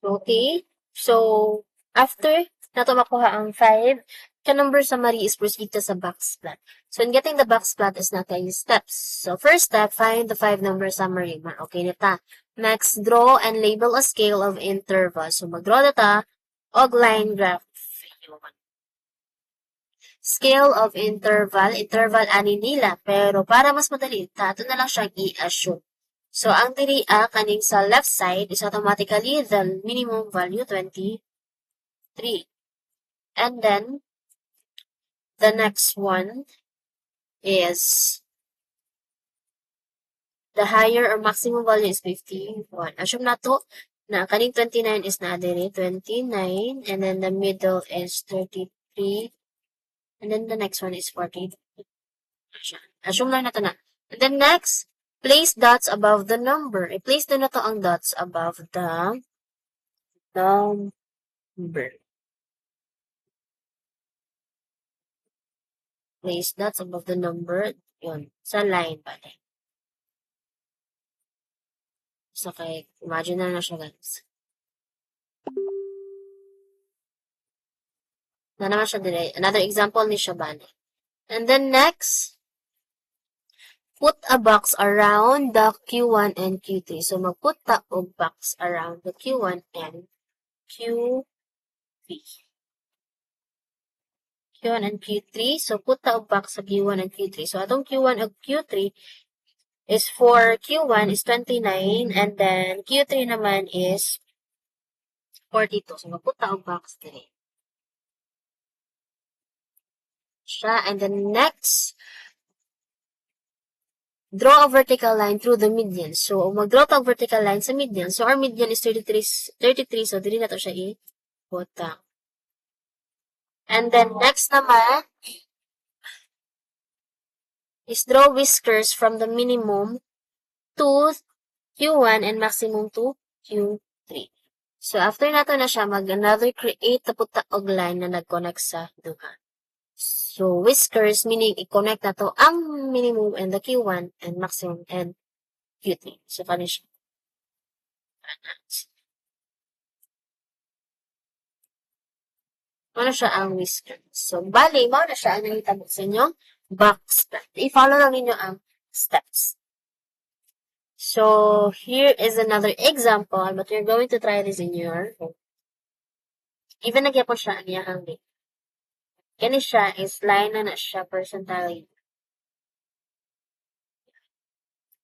Okay? So, after nato makuha ang 5, ka-number summary is proceed to sa box plot. So, in getting the box plot is natin steps. So, first step, find the 5-number summary. Okay na ta. Next, draw and label a scale of interval. So, mag-draw na ta og line graph. Scale of interval ani nila, pero para mas madali, ato na lang siyang i-assume. So, ang diri kaning sa left side is automatically the minimum value, 23. And then, the next one is the higher or maximum value is 51. Assume na to na kaning 29 is na diri, 29, and then the middle is 33, and then the next one is 40. Assume lang na to na. And then next, place dots above the number. I-place na to ang dots above the number. Place dots above the number. Yun. Sa line pa din. So, kay, imagine na siya, guys. Na naman siya dire. Another example ni siya bali. And then next, put a box around the Q1 and Q3. So, mag-put ta og box around the Q1 and Q3. Q1 and Q3. So, put ta og box sa Q1 and Q3. So, atong Q1 and Q3 is for Q1 is 29 and then Q3 naman is 42. So, mag-put ta og box dire. Siya. And then next, draw a vertical line through the median. So, mag-draw ta vertical line sa median. So, our median is 33. So, dili na to siya i-puta. And then, next naman, is draw whiskers from the minimum to Q1 and maximum to Q3. So, after nato na siya, mag-another create taputa og line na nag-connect sa duha. So, whiskers, meaning i-connect na to ang minimum and the Q1 and maximum and Q3. So, kani siya. Ano siya ang whiskers? So, bali, mo na siya ang nangitabo sa inyo box plot. I-follow lang ninyo ang steps. So, here is another example, but you're going to try this in your home. Even nagyapon siya ang iyahang date. Kani siya is line na siya percentile.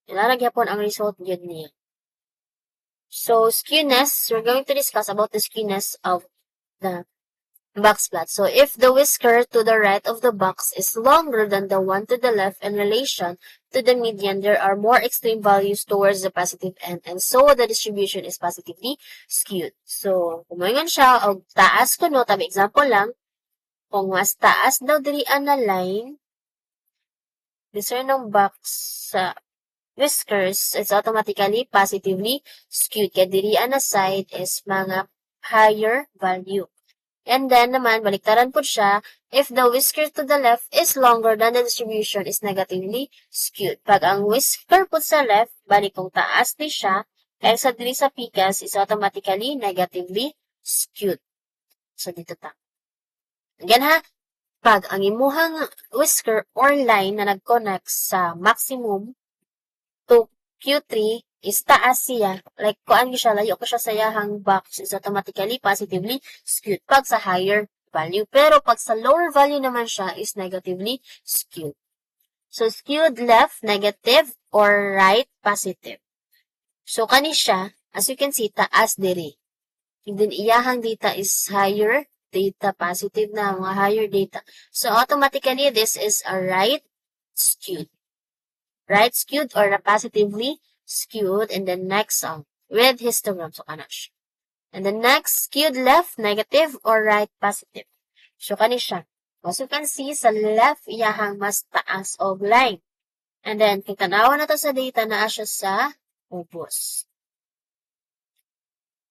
Ilalagyan ang result yun niya. So, skewness, we're going to discuss about the skewness of the box plot. So, if the whisker to the right of the box is longer than the one to the left in relation to the median, there are more extreme values towards the positive end, and so the distribution is positively skewed. So, kumaingan siya, o taas ko no, tabi example lang, kung mas taas daw dirian na line, discern ng box sa whiskers, it's automatically positively skewed. Kaya dirian na side is mga higher value. And then naman, baliktaran po siya, if the whisker to the left is longer than the distribution is negatively skewed. Pag ang whisker po sa left, balik kung taas di siya, kaya sa diri sa pikas is automatically negatively skewed. So, dito ta. Again ha, pag ang imuhang whisker or line na nag-connect sa maximum to Q3 is taas siya, like kuan siya, layo ko siya sa yahang box is automatically positively skewed pag sa higher value. Pero pag sa lower value naman siya is negatively skewed. So, skewed left, negative, or right, positive. So, kani siya, as you can see, taas diri. And then, iyahang data is higher data, positive na, mga higher data. So, automatically, this is a right skewed. Right skewed or positively skewed. And then next with histogram. So, kana siya. And then next, skewed left, negative or right, positive. So, kani siya. As you can see, sa left, iyahang mas taas og line. And then, kung tanawa na to sa data, naa siya sa ubos.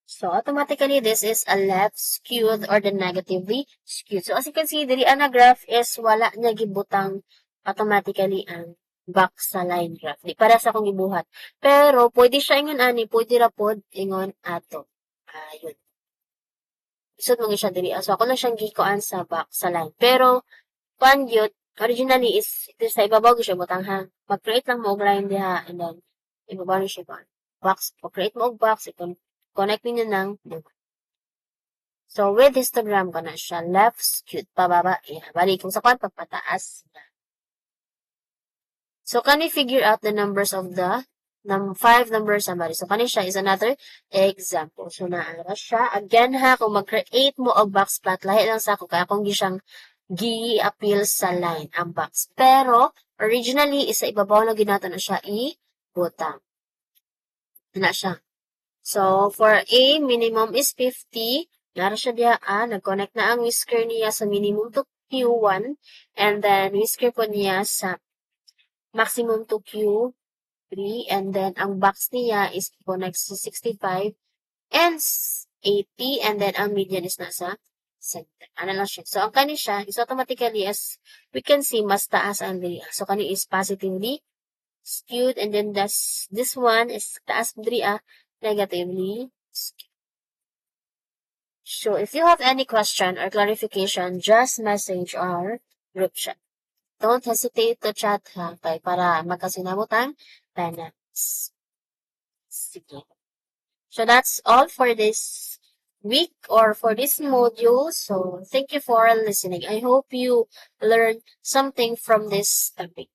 So, automatically, this is a left skewed or the negatively skewed. So, as you can see, diri ang graph is wala niya gibutang automatically ang box sa line graph. Di para sa akong gibuhat. Pero, pwede siya ingon ani, pwede ra pod ingon ato. Yun. Isod mo siya diri. So, ako lang siyang gikuan sa back, sa line. Pero, kuan yun, originally is, ito sa ibabaw ko siya butang ha. Mag-create lang mo og line diha, and then, ibabaw niyo siya kuan. Box, create mo og box, connect niyo ng, so, with histogram ko na siya, left skewed, pababa, bali kung sa kuan, pagpataas. So, can we figure out the numbers of the 5 numbers summary? So, kani siya is another example. So, naara siya. Again ha, kung mag-create mo og box plot, lahi lang sa ako, kaya kung siyang gi-appeal sa line ang box. Pero, originally, isa ibabaw na ginato na siya i-butang. Na siya. So, for A, minimum is 50. Nara siya diya, nag-connect na ang whisker niya sa minimum to Q1. And then, whisker po niya sa maximum to Q3. And then, ang box niya is connect sa 65 and 80. And then, ang median is nasa center. Ano lang siya. So, ang kani siya is automatically, as we can see, mas taas ang diri. So, kani is positively skewed. And then, this one is taas diri negatively skewed. So, if you have any question or clarification, just message our group chat. Don't hesitate to chat ha, para magkasinamutan penance. Sige. So, that's all for this week or for this module. So, thank you for listening. I hope you learned something from this topic.